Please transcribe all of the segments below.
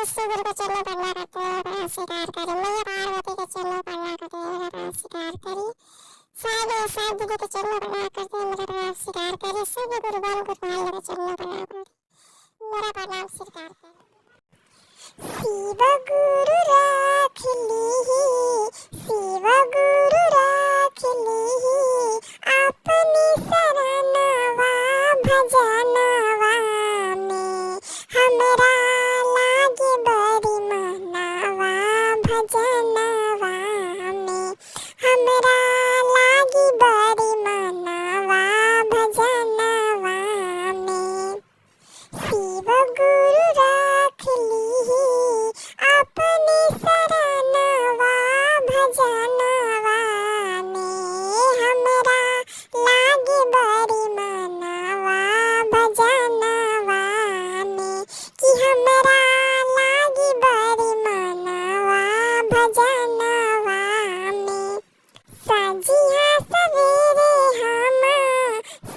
सुगुर को चलो पढ़ना करते शिकार करी, मैया पार्वती के चलो पढ़ना करते शिकार करी, साहब दीदी के चलो पढ़ना करते शिकार करी, सभी गुरु बाल को तुम्हारे चलो पढ़ना करते मेरा प्रणाम स्वीकार करें। शिव गुरु राख लीही, शिव गुरु राख लीही, अपनी शरणवा भजनवा में हमरा लागे बड़ी मनवा, भजनवा में हमरा लागे बड़ी मनवा, भजनवा में शिव गुरु राख लीही, अपनी शरणवा भजनवा में हमरा लागे बड़ी मनवा, भजनवा में कि हमरा लागे बड़ी मनवा, भजनवा में सजिहा सवेरे हम,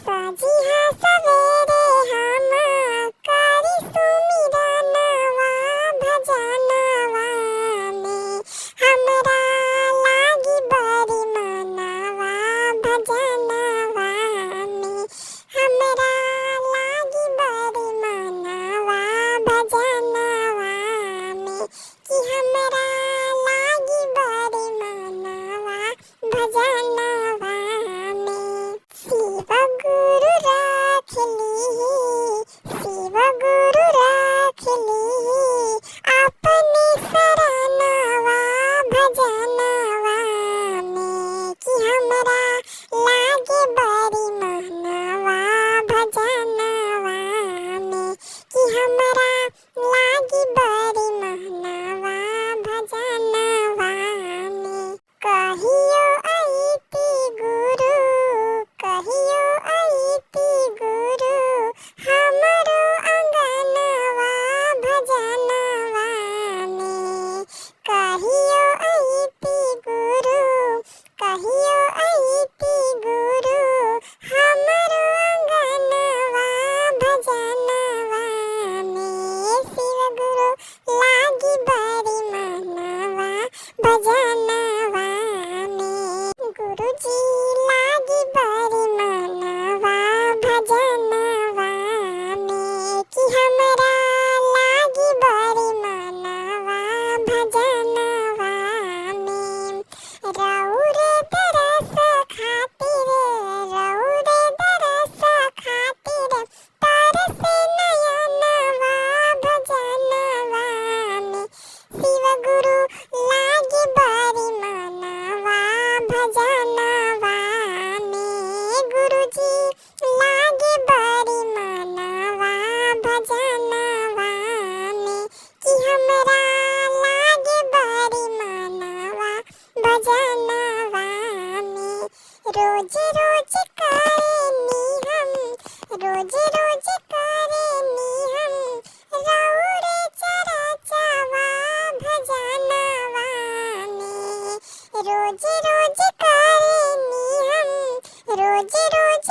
सजिहा सवेरे हम करी सुमिरनवा, भजनवा में हमरा लागी बड़ी मनवा, भजनवा में हमरा लागी बड़ी मनवा, भजनवा में कि हमरा लागी बड़ी मनवा, भजनवा में शिव गुरु राख लीही, शिव गुरु राख लीही, अपनी शरणवा भजनवा में कि हमरा लागे बड़ी मनवा, भजनवा में कि हमरा लागे बड़ी मनवा, भजनवा में कहियो अइति गुरु, कहियो अइति गुरु, हमरो अंगनवा भजनवा में कहियो अइति गुरु, कहियो अइति गुरु, हमरो अंगनवा भजनवा में शिव गुरु लागी बड़ी मनवा, भजनवा में गुरुजी लागी बड़ी मनवा, भजनवा में कि हमरा लागी बड़ी मनवा, भजनवा में रौरे तरस खातिर, रौरे तरस खातिर तरसे नयनवा, भजनवा में शिव गुरु लागी बड़ी मनवा, भजनवा में गुरुजी लागी बड़ी मनवा, भजनवा में कि हमरा लागे बड़ी मनवा, भजनवा में रोज रोज करेनी हम, रोज रोज करेनी हम रौरे चरचवा, भजनवा में रोज रोज करेनी हम, रोज रोज